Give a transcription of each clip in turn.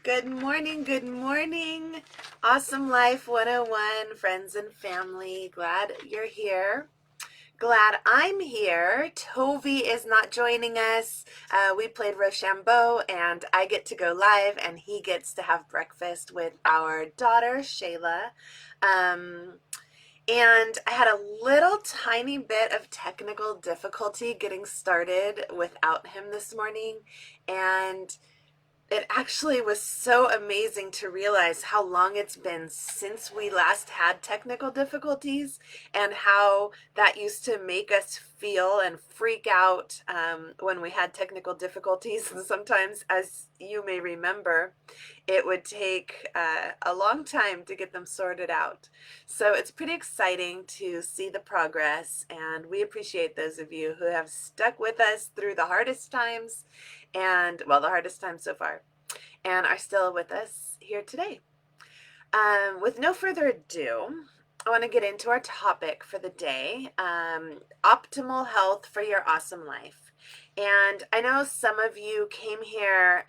Good morning. Awesome Life 101, friends and family. Glad you're here. Glad I'm here. Tovi is not joining us. We played Rochambeau, and I get to go live, and he gets to have breakfast with our daughter, Shayla. And I had a little tiny bit of technical difficulty getting started without him this morning. And it actually was so amazing to realize how long it's been since we last had technical difficulties and how that used to make us feel and freak out when we had technical difficulties. And sometimes, as you may remember, it would take a long time to get them sorted out. So it's pretty exciting to see the progress, and we appreciate those of you who have stuck with us through the hardest times and, well, the hardest time so far, and are still with us here today. With no further ado, I want to get into our topic for the day, optimal health for your awesome life. And I know some of you came here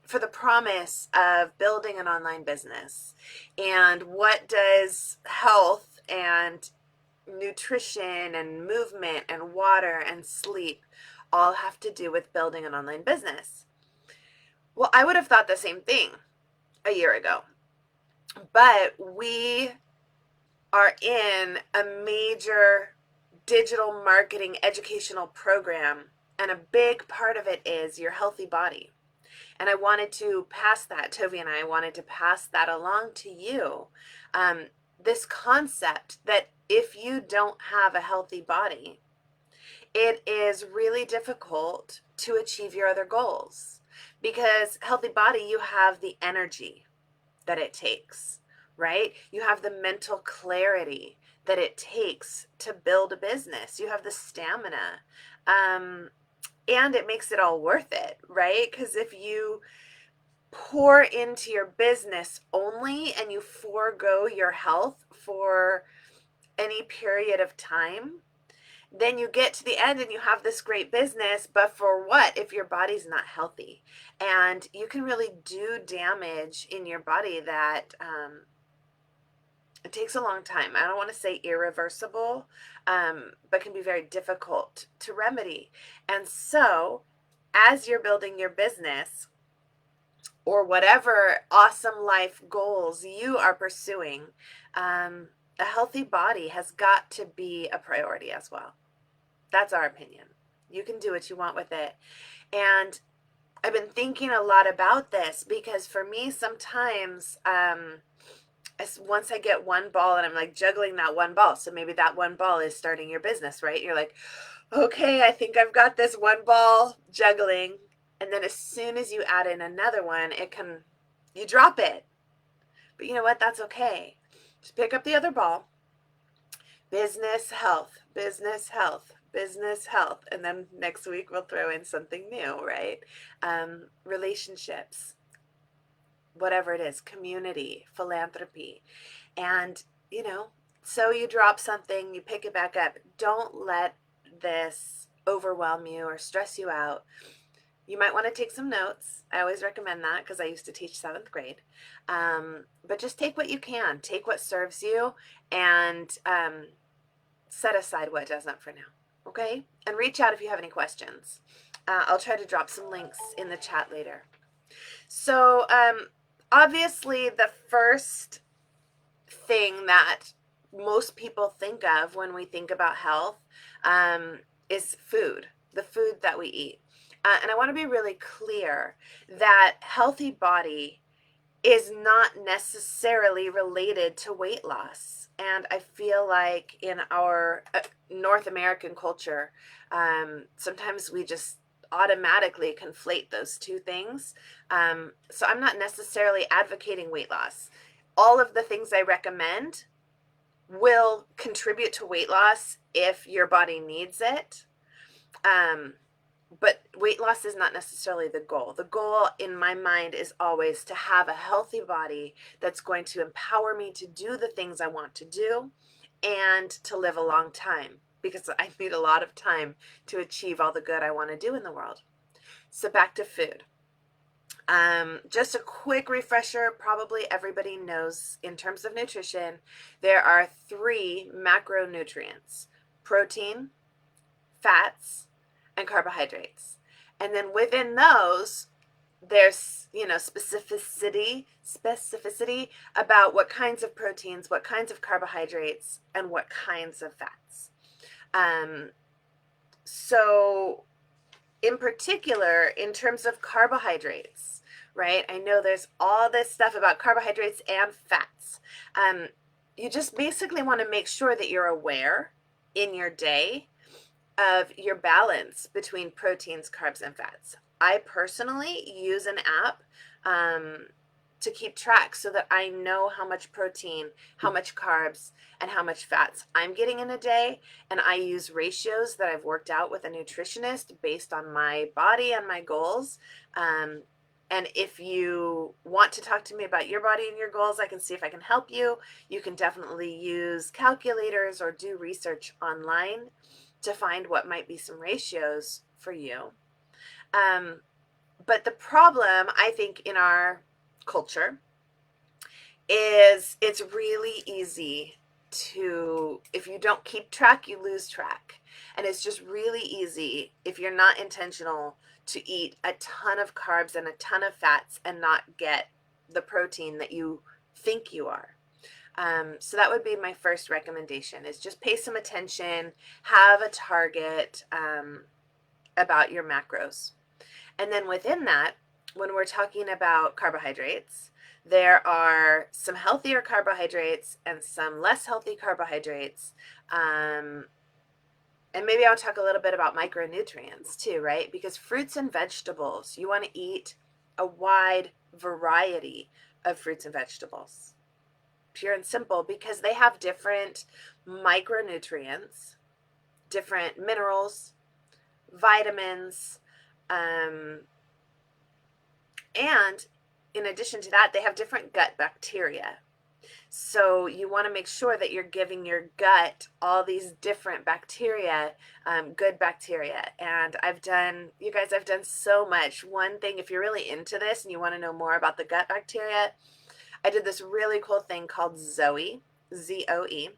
for the promise of building an online business. And what does health and nutrition and movement and water and sleep all have to do with building an online business? Well, I would have thought the same thing a year ago, but we are in a major digital marketing educational program, and a big part of it is your healthy body. And I wanted to pass that, Tovi and I wanted to pass that along to you. This concept that if you don't have a healthy body, it is really difficult to achieve your other goals. Because healthy body, you have the energy that it takes, right? You have the mental clarity that it takes to build a business. You have the stamina. And it makes it all worth it, right? Because if you pour into your business only and you forego your health for any period of time, then you get to the end and you have this great business, but for what if your body's not healthy? And you can really do damage in your body that it takes a long time. I don't want to say irreversible, but can be very difficult to remedy. And so as you're building your business or whatever awesome life goals you are pursuing, a healthy body has got to be a priority as well. That's our opinion. You can do what you want with it. And I've been thinking a lot about this because for me, sometimes once I get one ball and I'm like juggling that one ball, so maybe that one ball is starting your business, right? You're like, okay, I think I've got this one ball juggling. And then as soon as you add in another one, you drop it. But you know what? That's okay. Just pick up the other ball. Business, health, business, health, business, health. And then next week we'll throw in something new, right? Relationships, whatever it is, community, philanthropy. And, so you drop something, you pick it back up. Don't let this overwhelm you or stress you out. You might want to take some notes. I always recommend that because I used to teach 7th grade. But just take what you can. Take what serves you and set aside what doesn't for now. Okay? And reach out if you have any questions. I'll try to drop some links in the chat later. So obviously the first thing that most people think of when we think about health is food, the food that we eat. And I want to be really clear that healthy body is not necessarily related to weight loss. And I feel like in our North American culture, sometimes we just automatically conflate those two things. So I'm not necessarily advocating weight loss. All of the things I recommend will contribute to weight loss if your body needs it. But weight loss is not necessarily the goal. The goal in my mind is always to have a healthy body that's going to empower me to do the things I want to do and to live a long time, because I need a lot of time to achieve all the good I want to do in the world. So back to food. Just a quick refresher, probably everybody knows in terms of nutrition, there are three macronutrients: protein, fats, and carbohydrates. And then within those, there's, specificity about what kinds of proteins, what kinds of carbohydrates, and what kinds of fats. So in particular, in terms of carbohydrates, right? I know there's all this stuff about carbohydrates and fats. You just basically want to make sure that you're aware in your day of your balance between proteins, carbs, and fats. I personally use an app to keep track so that I know how much protein, how much carbs, and how much fats I'm getting in a day. And I use ratios that I've worked out with a nutritionist based on my body and my goals. And if you want to talk to me about your body and your goals, I can see if I can help you. You can definitely use calculators or do research online to find what might be some ratios for you. But the problem, I think, in our culture is it's really easy to, if you don't keep track, you lose track. And it's just really easy, if you're not intentional, to eat a ton of carbs and a ton of fats and not get the protein that you think you are. So that would be my first recommendation, is just pay some attention, have a target about your macros. And then within that, when we're talking about carbohydrates, there are some healthier carbohydrates and some less healthy carbohydrates. And maybe I'll talk a little bit about micronutrients too, right? Because fruits and vegetables, you want to eat a wide variety of fruits and vegetables. Pure and simple, because they have different micronutrients, different minerals, vitamins, and in addition to that, they have different gut bacteria. So you want to make sure that you're giving your gut all these different bacteria, good bacteria. And I've done so much. One thing, if you're really into this and you want to know more about the gut bacteria, I did this really cool thing called Zoe, Z-O-E,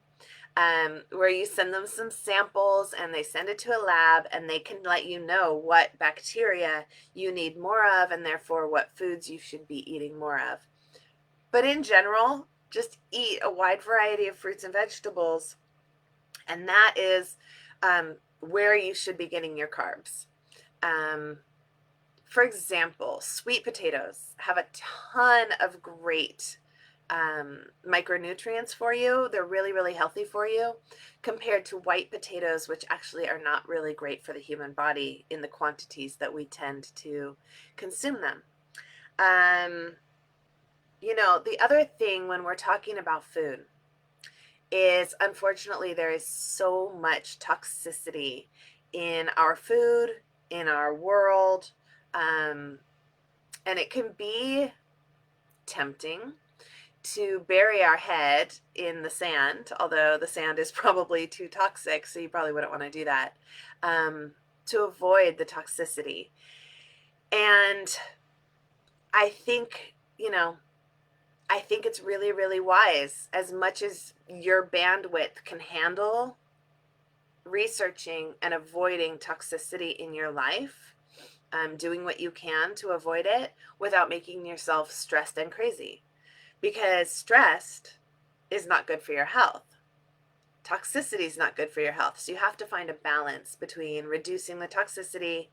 where you send them some samples and they send it to a lab and they can let you know what bacteria you need more of and therefore what foods you should be eating more of. But in general, just eat a wide variety of fruits and vegetables, and that is where you should be getting your carbs. For example, sweet potatoes have a ton of great micronutrients for you. They're really, really healthy for you compared to white potatoes, which actually are not really great for the human body in the quantities that we tend to consume them. The other thing when we're talking about food is, unfortunately, there is so much toxicity in our food, in our world, and it can be tempting to bury our head in the sand, although the sand is probably too toxic, so you probably wouldn't want to do that, to avoid the toxicity. And I think, it's really, really wise, as much as your bandwidth can handle, researching and avoiding toxicity in your life, doing what you can to avoid it without making yourself stressed and crazy. Because stressed is not good for your health. Toxicity is not good for your health. So you have to find a balance between reducing the toxicity,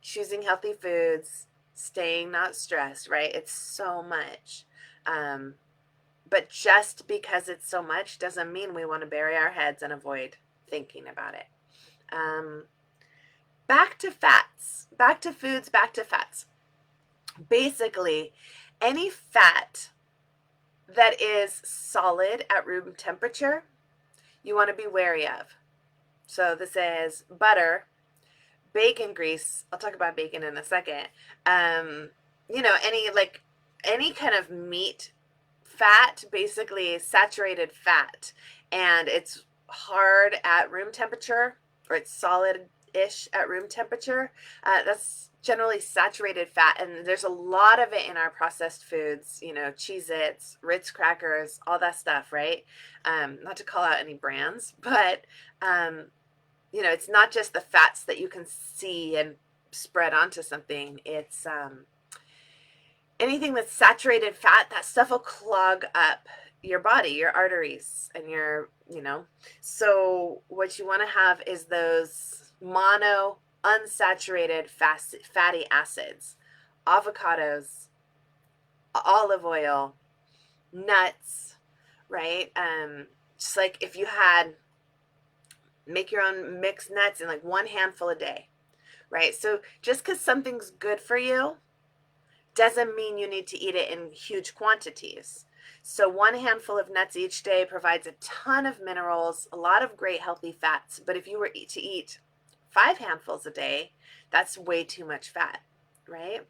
choosing healthy foods, staying not stressed, right? It's so much. But just because it's so much doesn't mean we want to bury our heads and avoid thinking about it. Back to fats, back to foods, back to fats. Basically, any fat that is solid at room temperature, you want to be wary of. So this is butter, bacon grease. I'll talk about bacon in a second. Any kind of meat fat, basically saturated fat, and it's hard at room temperature, or it's solid ish at room temperature. That's generally saturated fat, and there's a lot of it in our processed foods, Cheez-Its, Ritz crackers, all that stuff, right? Not to call out any brands, but it's not just the fats that you can see and spread onto something. It's anything that's saturated fat, that stuff will clog up your body, your arteries, and so what you want to have is those mono unsaturated fatty acids, avocados, olive oil, nuts, right? Just like if you had make your own mixed nuts in like one handful a day, right? So just because something's good for you doesn't mean you need to eat it in huge quantities. So one handful of nuts each day provides a ton of minerals, a lot of great healthy fats. But if you were to eat 5 handfuls a day, that's way too much fat, right?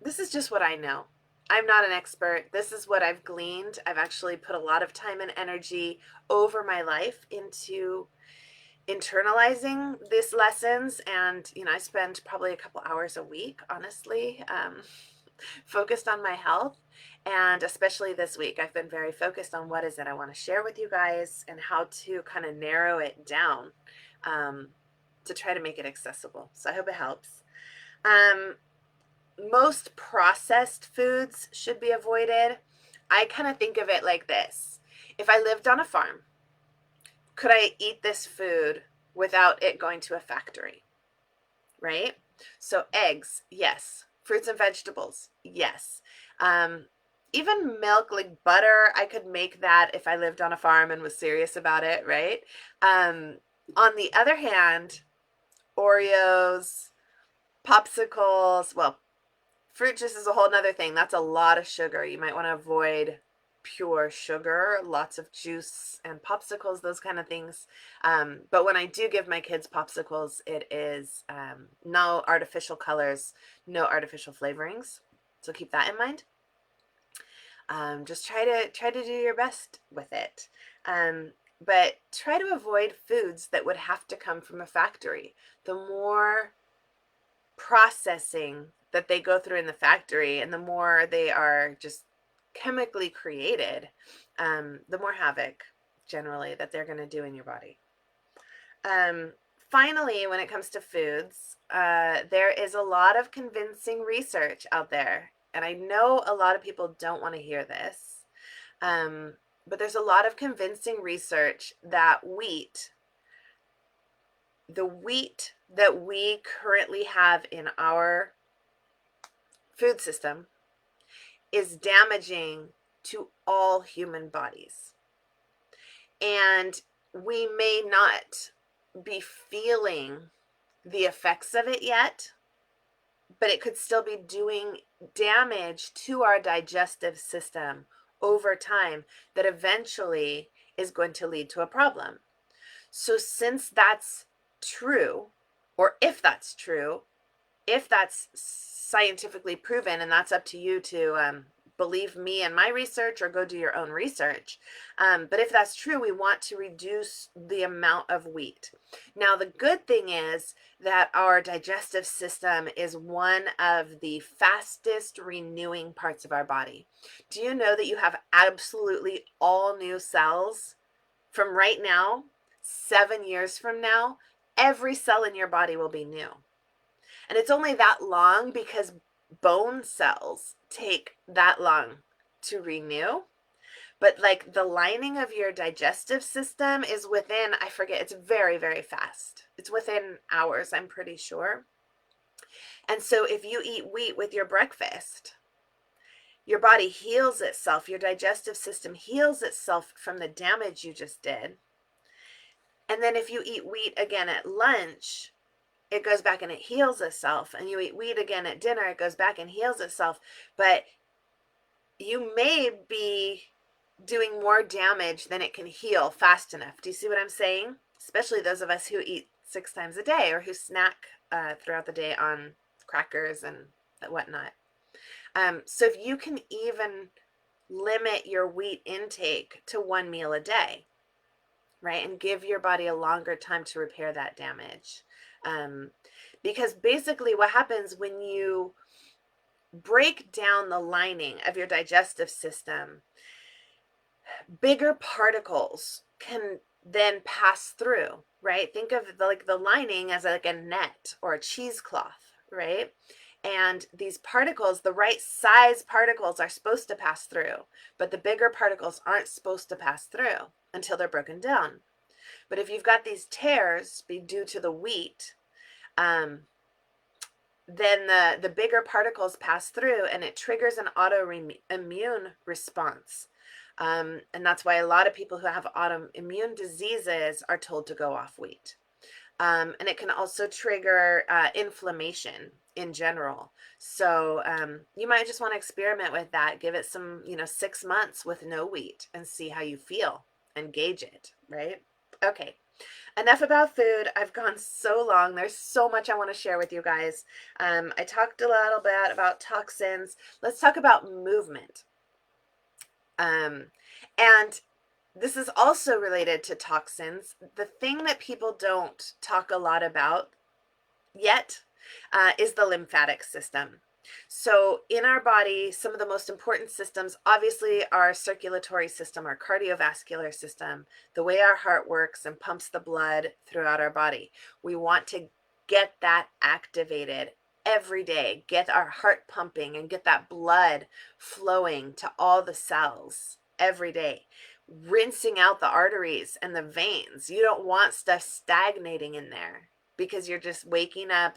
This is just what I know. I'm not an expert. This is what I've gleaned. I've actually put a lot of time and energy over my life into internalizing these lessons, and I spend probably a couple hours a week, honestly, focused on my health. And especially this week, I've been very focused on what is it I want to share with you guys and how to kind of narrow it down to try to make it accessible. So I hope it helps. Most processed foods should be avoided. I kind of think of it like this. If I lived on a farm, could I eat this food without it going to a factory, right? So eggs, yes. Fruits and vegetables, yes. Even milk, like butter, I could make that if I lived on a farm and was serious about it, right? On the other hand, Oreos, popsicles, well, fruit juice is a whole nother thing. That's a lot of sugar. You might want to avoid pure sugar, lots of juice and popsicles, those kind of things. But when I do give my kids popsicles, it is no artificial colors, no artificial flavorings. So keep that in mind. Just try to do your best with it. But try to avoid foods that would have to come from a factory. The more processing that they go through in the factory and the more they are just chemically created, the more havoc generally that they're going to do in your body. Finally, when it comes to foods, there is a lot of convincing research out there. And I know a lot of people don't want to hear this, but there's a lot of convincing research that the wheat that we currently have in our food system is damaging to all human bodies. And we may not be feeling the effects of it yet, but it could still be doing damage to our digestive system over time that eventually is going to lead to a problem. So since that's true, or if that's true, if that's scientifically proven, and that's up to you to believe me and my research or go do your own research. But if that's true, we want to reduce the amount of wheat. Now, the good thing is that our digestive system is one of the fastest renewing parts of our body. Do you know that you have absolutely all new cells from right now, 7 years from now? Every cell in your body will be new. And it's only that long because bone cells take that long to renew. But like the lining of your digestive system is within, I forget, it's very, very fast. It's within hours, I'm pretty sure. And so if you eat wheat with your breakfast, your body heals itself, your digestive system heals itself from the damage you just did. And then if you eat wheat again at lunch, it goes back and it heals itself. And you eat wheat again at dinner, it goes back and heals itself. But you may be doing more damage than it can heal fast enough. Do you see what I'm saying? Especially those of us who eat 6 times a day or who snack throughout the day on crackers and whatnot. So if you can even limit your wheat intake to 1 meal a day, right? And give your body a longer time to repair that damage. Because basically what happens when you break down the lining of your digestive system, bigger particles can then pass through, right? Think of the lining as like a net or a cheesecloth, right? And these particles, the right size particles, are supposed to pass through, but the bigger particles aren't supposed to pass through until they're broken down. But if you've got these tears be due to the wheat, um, then the bigger particles pass through and it triggers an autoimmune response. And that's why a lot of people who have autoimmune diseases are told to go off wheat. And it can also trigger inflammation in general. So you might just want to experiment with that. Give it some, 6 months with no wheat and see how you feel and gauge it, right? Okay. Enough about food. I've gone so long. There's so much I want to share with you guys. I talked a little bit about toxins. Let's talk about movement. And this is also related to toxins. The thing that people don't talk a lot about yet is the lymphatic system. So in our body, some of the most important systems, obviously our circulatory system, our cardiovascular system, the way our heart works and pumps the blood throughout our body. We want to get that activated every day, get our heart pumping and get that blood flowing to all the cells every day, rinsing out the arteries and the veins. You don't want stuff stagnating in there because you're just waking up,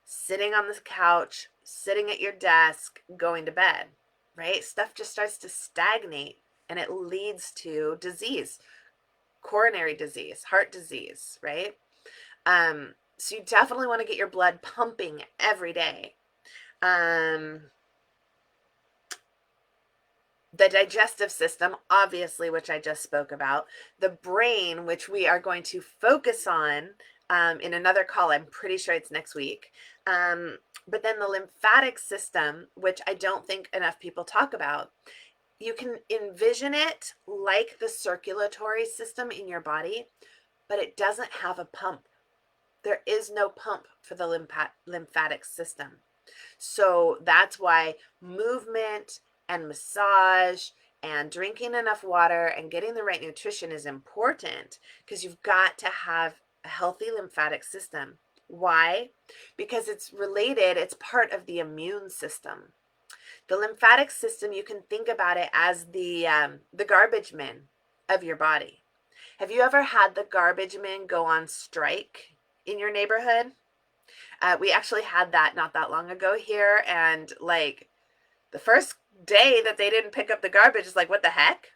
sitting on the couch, sitting at your desk, going to bed, right? Stuff just starts to stagnate and it leads to disease, coronary disease, heart disease, right? So you definitely want to get your blood pumping every day. The digestive system, obviously, which I just spoke about, the brain, which we are going to focus on in another call. I'm pretty sure it's next week. But then the lymphatic system, which I don't think enough people talk about, you can envision it like the circulatory system in your body, but it doesn't have a pump. There is no pump for the lymphatic system. So that's why movement and massage and drinking enough water and getting the right nutrition is important, because you've got to have a healthy lymphatic system. Why? Because it's related, it's part of the immune system. The lymphatic system, you can think about it as the garbage men of your body. Have you ever had the garbage men go on strike in your neighborhood? We actually had that not that long ago here, and like the first day that they didn't pick up the garbage is like, what the heck?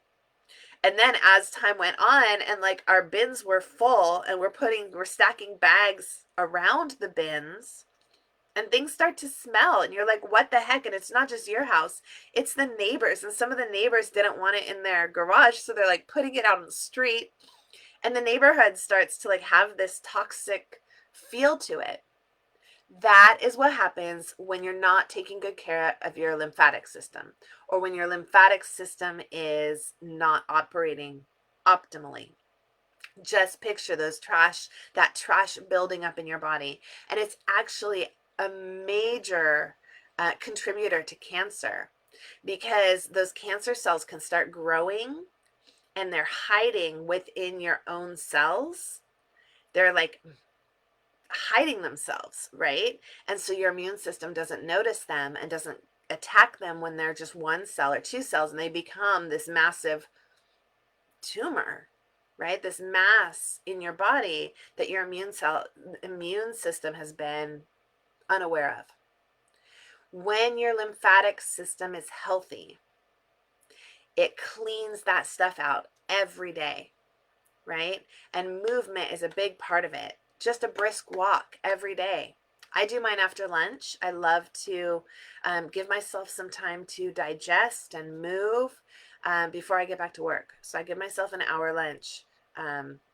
And then as time went on and like our bins were full and we're stacking bags around the bins, and things start to smell and you're like, what the heck? And it's not just your house, it's the neighbors. And some of the neighbors didn't want it in their garage, so they're like putting it out on the street, and the neighborhood starts to like have this toxic feel to it. That is what happens when you're not taking good care of your lymphatic system, or when your lymphatic system is not operating optimally. Just picture that trash building up in your body. And it's actually a major contributor to cancer, because those cancer cells can start growing and they're hiding within your own cells. They're like hiding themselves, right? And so your immune system doesn't notice them and doesn't attack them when they're just one cell or two cells, and they become this massive tumor, right? This mass in your body that your immune system has been unaware of. When your lymphatic system is healthy, it cleans that stuff out every day, right? And movement is a big part of it. Just a brisk walk every day. I do mine after lunch. I love to give myself some time to digest and move before I get back to work. So I give myself an hour lunch,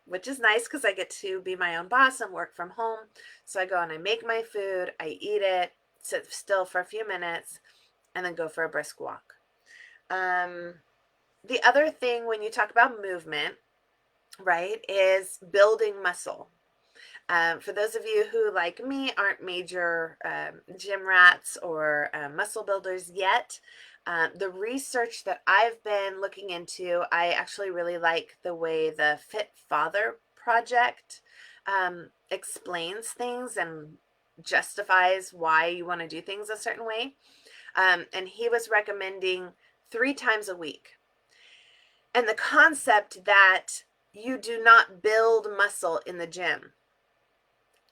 which is nice because I get to be my own boss and work from home. So I go and I make my food, I eat it, sit still for a few minutes, and then go for a brisk walk. The other thing when you talk about movement, right, is building muscle. For those of you who, like me, aren't major gym rats or muscle builders yet, the research that I've been looking into, I actually really like the way the Fit Father Project explains things and justifies why you want to do things a certain way. And he was recommending 3 times a week. And the concept that you do not build muscle in the gym,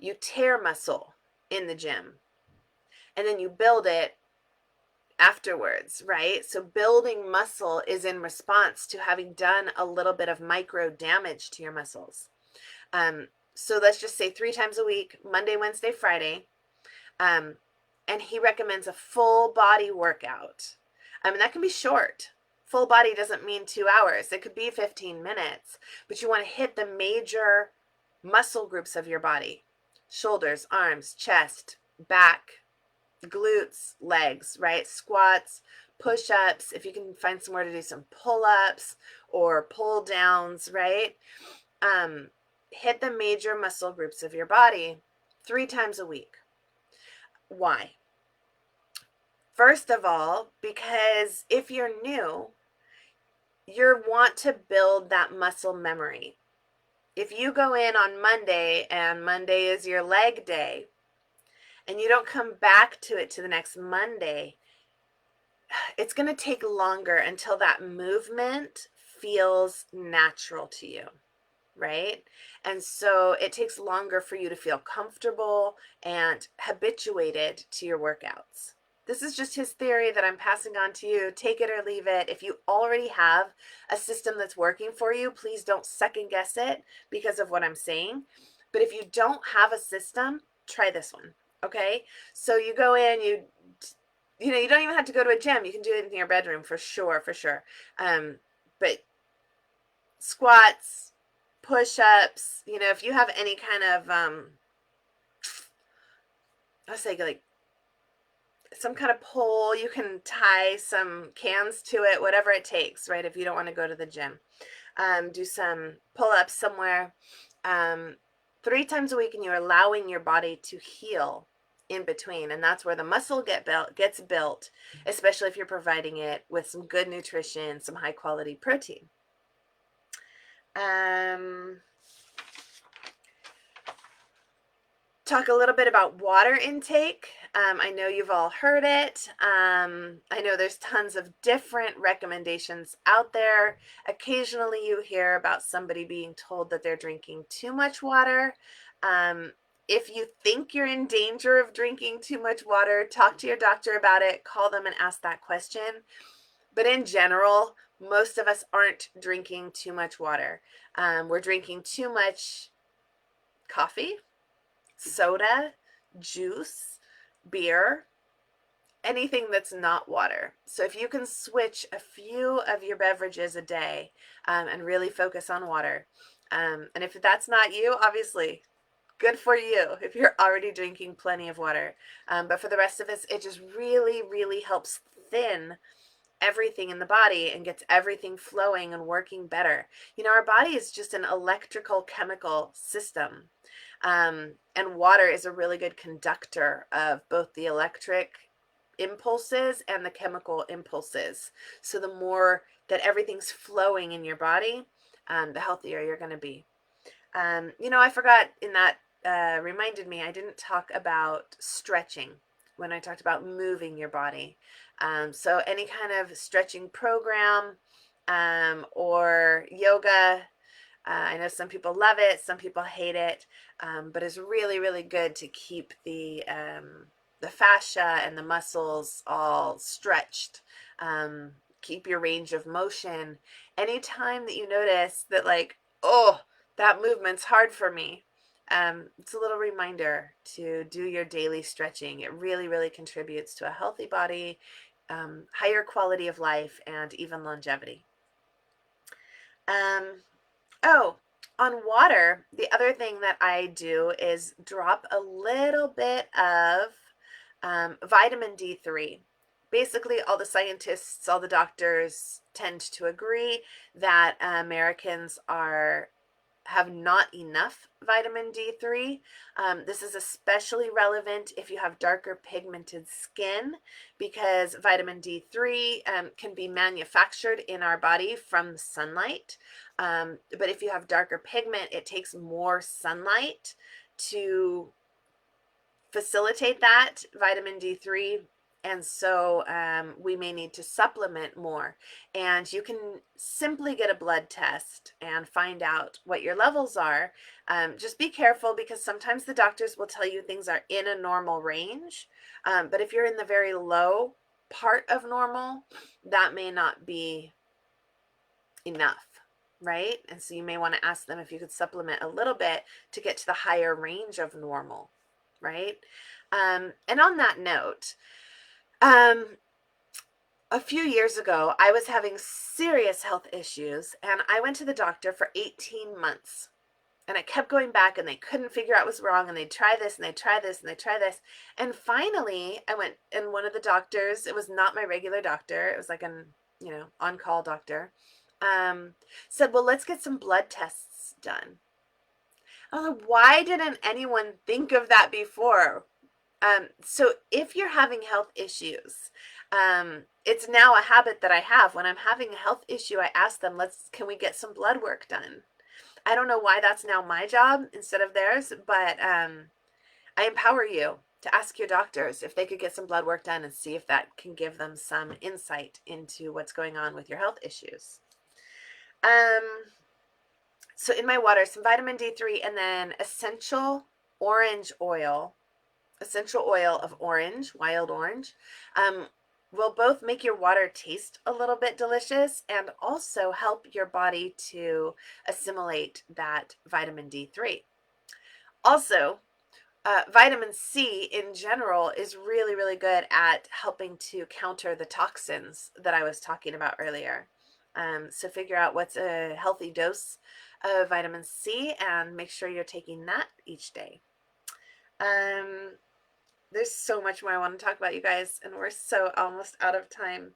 you tear muscle in the gym, and then you build it afterwards, right? So building muscle is in response to having done a little bit of micro damage to your muscles. So let's just say 3 times a week, Monday, Wednesday, Friday. And he recommends a full body workout. I mean, that can be short. Full body doesn't mean 2 hours. It could be 15 minutes, but you want to hit the major muscle groups of your body: shoulders, arms, chest, back, glutes, legs, right? Squats, push-ups, if you can find somewhere to do some pull-ups or pull downs, right? Hit the major muscle groups of your body 3 times a week. Why? First of all, because if you're new, you want to build that muscle memory. If you go in on Monday and Monday is your leg day, and you don't come back to it to the next Monday, it's going to take longer until that movement feels natural to you, right? And so it takes longer for you to feel comfortable and habituated to your workouts. This is just his theory that I'm passing on to you. Take it or leave it. If you already have a system that's working for you, please don't second guess it because of what I'm saying. But if you don't have a system, try this one. Okay? So you go in, you don't even have to go to a gym. You can do it in your bedroom for sure, for sure. But squats, push-ups, if you have any kind of let's say like some kind of pole, you can tie some cans to it, whatever it takes, right? If you don't want to go to the gym, do some pull-ups somewhere. 3 times a week, and you're allowing your body to heal in between, and that's where the muscle gets built, especially if you're providing it with some good nutrition, some high quality protein. Talk a little bit about water intake. I know you've all heard it. I know there's tons of different recommendations out there. Occasionally you hear about somebody being told that they're drinking too much water. If you think you're in danger of drinking too much water, talk to your doctor about it. Call them and ask that question. But in general, most of us aren't drinking too much water. We're drinking too much coffee, soda, juice, beer, anything that's not water. So if you can switch a few of your beverages a day and really focus on water, and if that's not you, obviously, good for you if you're already drinking plenty of water. But for the rest of us, it just really, really helps thin everything in the body and gets everything flowing and working better. Our body is just an electrical chemical system. And water is a really good conductor of both the electric impulses and the chemical impulses. So the more that everything's flowing in your body, the healthier you're going to be. I forgot in that, reminded me, I didn't talk about stretching when I talked about moving your body. So any kind of stretching program or yoga, I know some people love it, some people hate it, but it's really, really good to keep the fascia and the muscles all stretched. Keep your range of motion. Anytime that you notice that, like, oh, that movement's hard for me, it's a little reminder to do your daily stretching. It really, really contributes to a healthy body, higher quality of life, and even longevity. On water, the other thing that I do is drop a little bit of vitamin D3. Basically, all the scientists, all the doctors tend to agree that Americans are have not enough vitamin D3. This is especially relevant if you have darker pigmented skin, because vitamin D3 can be manufactured in our body from sunlight. But if you have darker pigment, it takes more sunlight to facilitate that vitamin D3. And so we may need to supplement more. And you can simply get a blood test and find out what your levels are. Just be careful, because sometimes the doctors will tell you things are in a normal range. But if you're in the very low part of normal, that may not be enough, right? And so you may want to ask them if you could supplement a little bit to get to the higher range of normal, right? And on that note, a few years ago, I was having serious health issues, and I went to the doctor for 18 months. And I kept going back, and they couldn't figure out what was wrong, and they'd try this, and they'd try this, and they'd try this. And finally, I went, and one of the doctors, it was not my regular doctor, it was like an, on-call doctor, said, well, let's get some blood tests done. I was like, why didn't anyone think of that before? So if you're having health issues, it's now a habit that I have. When I'm having a health issue, I ask them, can we get some blood work done? I don't know why that's now my job instead of theirs, but I empower you to ask your doctors if they could get some blood work done and see if that can give them some insight into what's going on with your health issues. So in my water, some vitamin D3, and then essential oil of orange, wild orange, will both make your water taste a little bit delicious and also help your body to assimilate that vitamin D3. Also, vitamin C in general is really, really good at helping to counter the toxins that I was talking about earlier. So figure out what's a healthy dose of vitamin C and make sure you're taking that each day. There's so much more I want to talk about, you guys, and we're so almost out of time.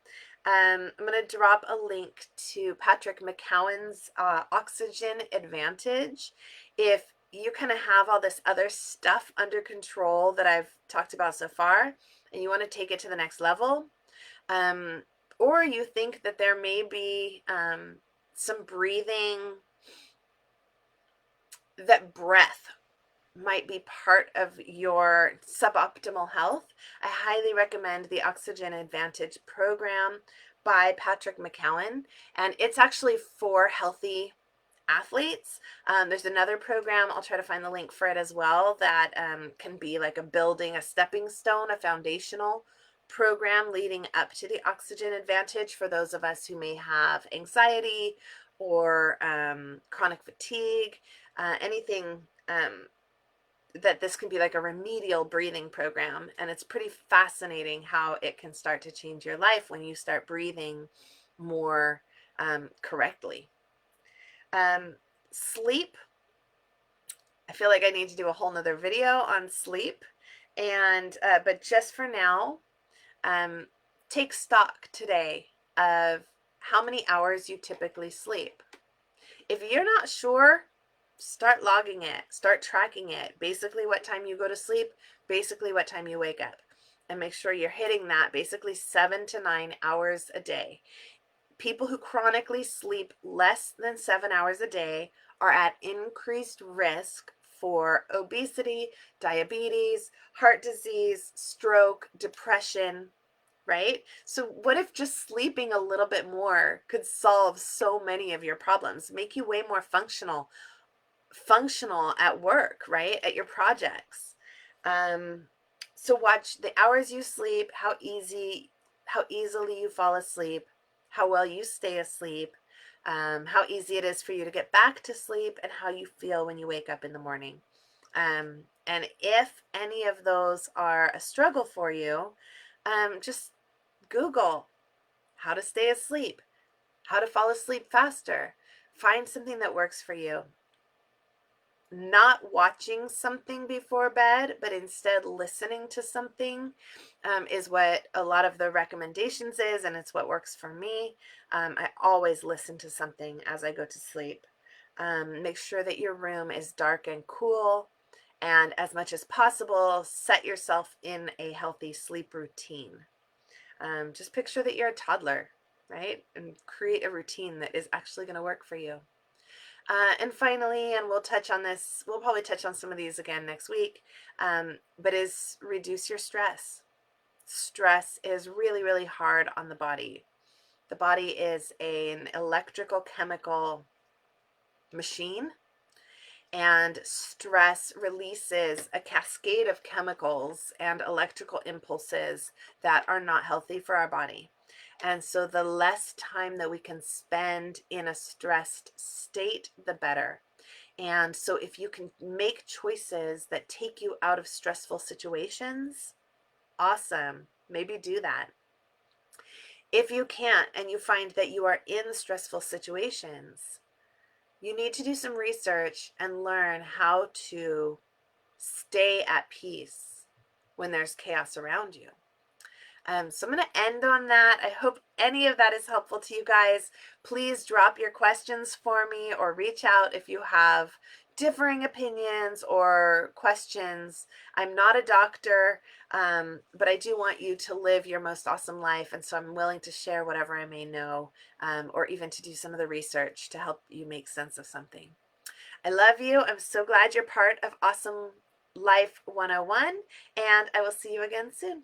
I'm going to drop a link to Patrick McKeown's Oxygen Advantage. If you kind of have all this other stuff under control that I've talked about so far, and you want to take it to the next level, or you think that there may be some breathing, that breath might be part of your suboptimal health, I highly recommend the Oxygen Advantage program by Patrick McKeown, and it's actually for healthy athletes. There's another program, I'll try to find the link for it as well, that can be like a stepping stone, a foundational program leading up to the Oxygen Advantage for those of us who may have anxiety or chronic fatigue, anything that this can be like a remedial breathing program. And it's pretty fascinating how it can start to change your life when you start breathing more correctly. Sleep. I feel like I need to do a whole nother video on sleep. And but just for now, take stock today of how many hours you typically sleep. If you're not sure, start logging it, start tracking it. Basically what time you go to sleep, basically what time you wake up, and make sure you're hitting that basically 7 to 9 hours a day. People who chronically sleep less than 7 hours a day are at increased risk for obesity, diabetes, heart disease, stroke, depression, right? So what if just sleeping a little bit more could solve so many of your problems, make you way more functional at work, right? At your projects. So watch the hours you sleep, how easily you fall asleep, how well you stay asleep, how easy it is for you to get back to sleep, and how you feel when you wake up in the morning. And if any of those are a struggle for you, just Google how to stay asleep, how to fall asleep faster. Find something that works for you. Not watching something before bed, but instead listening to something is what a lot of the recommendations is, and it's what works for me. I always listen to something as I go to sleep. Make sure that your room is dark and cool. And as much as possible, set yourself in a healthy sleep routine. Just picture that you're a toddler, right? And create a routine that is actually going to work for you. And finally, and we'll touch on this, we'll probably touch on some of these again next week, but is reduce your stress. Stress is really, really hard on the body. The body is an electrical chemical machine, and stress releases a cascade of chemicals and electrical impulses that are not healthy for our body. And so the less time that we can spend in a stressed state, the better. And so if you can make choices that take you out of stressful situations, awesome. Maybe do that. If you can't and you find that you are in stressful situations, you need to do some research and learn how to stay at peace when there's chaos around you. So I'm going to end on that. I hope any of that is helpful to you guys. Please drop your questions for me or reach out if you have differing opinions or questions. I'm not a doctor, but I do want you to live your most awesome life. And so I'm willing to share whatever I may know, or even to do some of the research to help you make sense of something. I love you. I'm so glad you're part of Awesome Life 101, and I will see you again soon.